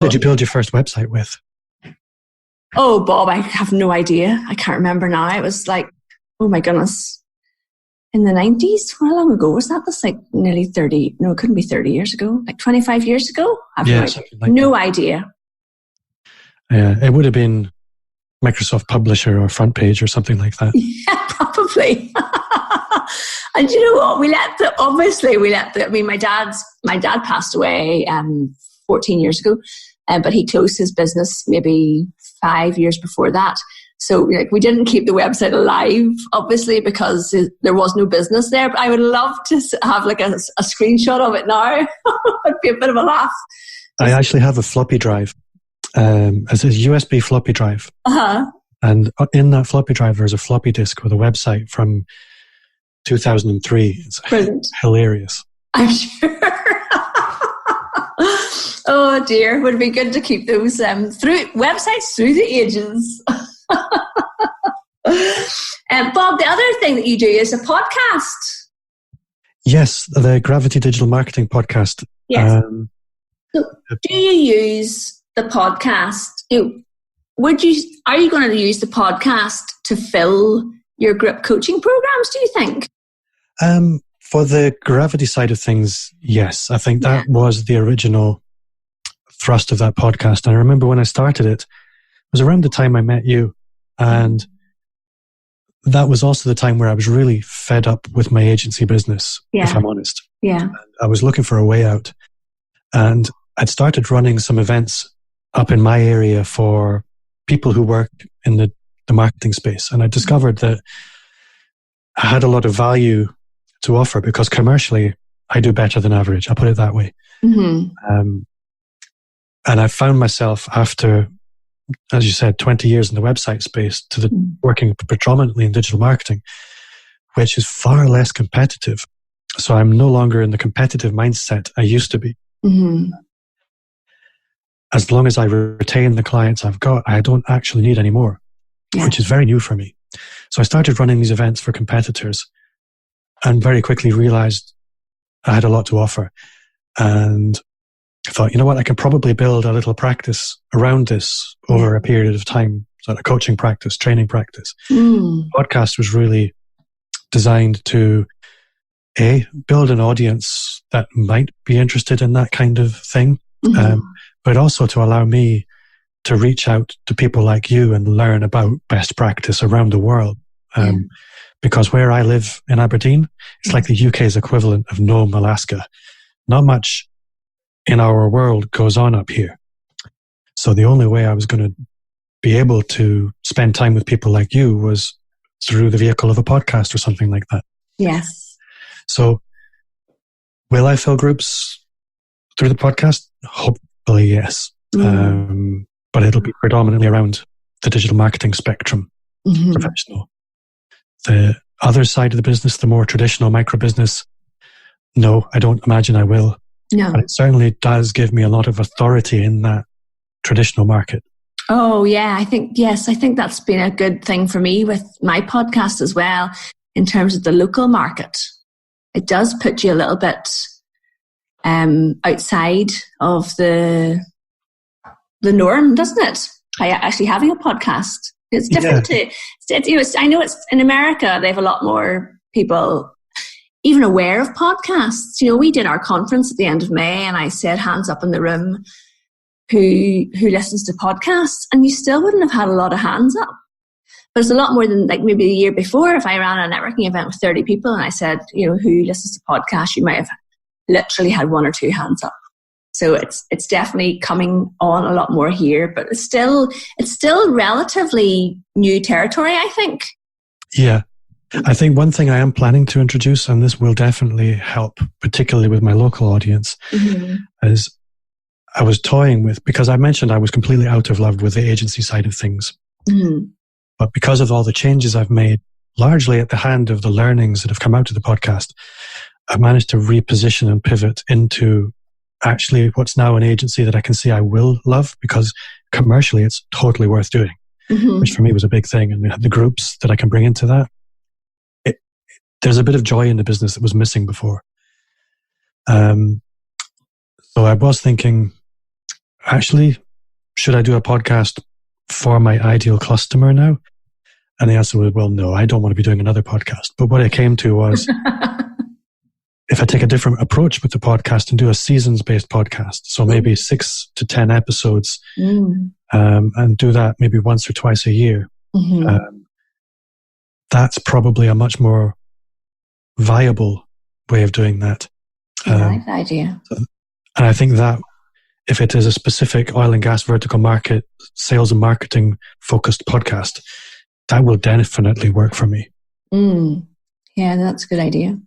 Did you build your first website with? Oh, Bob, I have no idea. I can't remember now. It was like, oh my goodness, in the 90s. How long ago was that? That's like nearly 30. No, it couldn't be 30 years ago. Like 25 years ago? I have no idea. Yeah, it would have been Microsoft Publisher or Front Page or something like that. Yeah, probably. And you know what? My dad passed away 14 years ago, but he closed his business maybe 5 years before that. So we didn't keep the website alive, obviously, because there was no business there. But I would love to have like a screenshot of it now. It'd be a bit of a laugh. I actually have a floppy drive. It's a USB floppy drive. Uh-huh. And in that floppy drive, there's a floppy disk with a website from 2003. It's Brilliant. Hilarious. I'm sure. Oh dear, would it be good to keep those websites through the ages. Bob, the other thing that you do is a podcast. Yes, the Gravity Digital Marketing Podcast. Yes. So do you use the podcast? Are you going to use the podcast to fill your group coaching programs, do you think? For the Gravity side of things, yes. I think that was the original thrust of that podcast. And I remember when I started it was around the time I met you. And that was also the time where I was really fed up with my agency business, if I'm honest. Yeah. And I was looking for a way out. And I'd started running some events up in my area for people who work in the marketing space. And I discovered that I had a lot of value to offer because commercially I do better than average. I'll put it that way. Mm-hmm. And I found myself after, as you said, 20 years in the website space working predominantly in digital marketing, which is far less competitive. So I'm no longer in the competitive mindset I used to be. Mm-hmm. As long as I retain the clients I've got, I don't actually need any more, which is very new for me. So I started running these events for competitors and very quickly realized I had a lot to offer. And I thought, you know what, I can probably build a little practice around this over a period of time, sort of coaching practice, training practice. The podcast was really designed to, build an audience that might be interested in that kind of thing, but also to allow me to reach out to people like you and learn about best practice around the world. Because where I live in Aberdeen, it's like the UK's equivalent of Nome, Alaska. Not much in our world goes on up here. So the only way I was going to be able to spend time with people like you was through the vehicle of a podcast or something like that. Yes. So will I fill groups through the podcast? Hopefully, yes. But it'll be predominantly around the digital marketing spectrum, professional. The other side of the business, the more traditional micro business, no, I don't imagine I will. No. But it certainly does give me a lot of authority in that traditional market. Oh, yeah. I think that's been a good thing for me with my podcast as well, in terms of the local market. It does put you a little bit outside of the norm, doesn't it? By actually having a podcast. It's different I know it's in America, they have a lot more people even aware of podcasts. We did our conference at the end of May and I said hands up in the room who listens to podcasts, and you still wouldn't have had a lot of hands up. But it's a lot more than like maybe the year before. If I ran a networking event with 30 people and I said, who listens to podcasts, you might have literally had one or two hands up. So it's definitely coming on a lot more here, but it's still relatively new territory, I think. Yeah. I think one thing I am planning to introduce, and this will definitely help, particularly with my local audience, is I was toying with, because I mentioned I was completely out of love with the agency side of things. But because of all the changes I've made, largely at the hand of the learnings that have come out of the podcast, I've managed to reposition and pivot into actually what's now an agency that I can see I will love, because commercially it's totally worth doing, which for me was a big thing. And we have the groups that I can bring into that. There's a bit of joy in the business that was missing before. So I was thinking actually, should I do a podcast for my ideal customer now? And the answer was, well, no, I don't want to be doing another podcast. But what I came to was, if I take a different approach with the podcast and do a seasons-based podcast, so maybe 6 to 10 episodes, and do that maybe once or twice a year, that's probably a much more viable way of doing that. I like the idea. And I think that if it is a specific oil and gas vertical market, sales and marketing focused podcast, that will definitely work for me. Yeah, that's a good idea.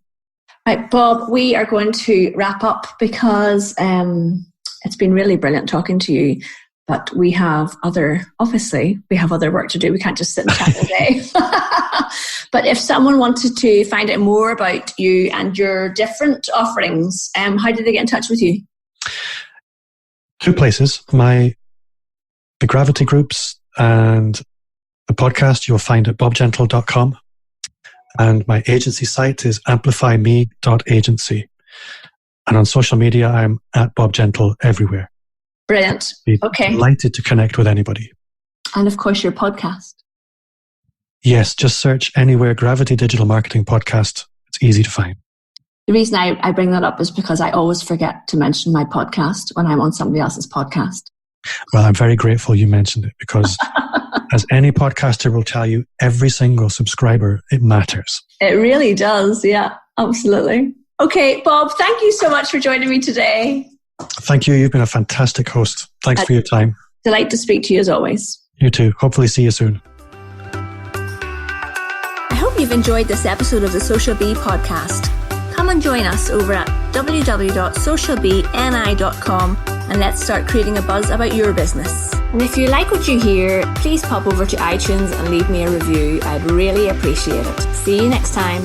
Right, Bob, we are going to wrap up because it's been really brilliant talking to you, but we have other work to do. We can't just sit and chat all day. But if someone wanted to find out more about you and your different offerings, how did they get in touch with you? 2 places. The Gravity groups and the podcast you'll find at bobgentle.com. And my agency site is amplifyme.agency. And on social media, I'm at Bob Gentle everywhere. Brilliant. Okay. Delighted to connect with anybody. And of course, your podcast. Yes, just search anywhere Gravity Digital Marketing Podcast. It's easy to find. The reason I bring that up is because I always forget to mention my podcast when I'm on somebody else's podcast. Well, I'm very grateful you mentioned it because as any podcaster will tell you, every single subscriber, it matters. It really does. Yeah, absolutely. Okay, Bob, thank you so much for joining me today. Thank you. You've been a fantastic host. Thanks for your time. Delight to speak to you as always. You too. Hopefully see you soon. I hope you've enjoyed this episode of the Social Bee podcast. Come and join us over at www.socialbeeni.com and let's start creating a buzz about your business. And if you like what you hear, please pop over to iTunes and leave me a review. I'd really appreciate it. See you next time.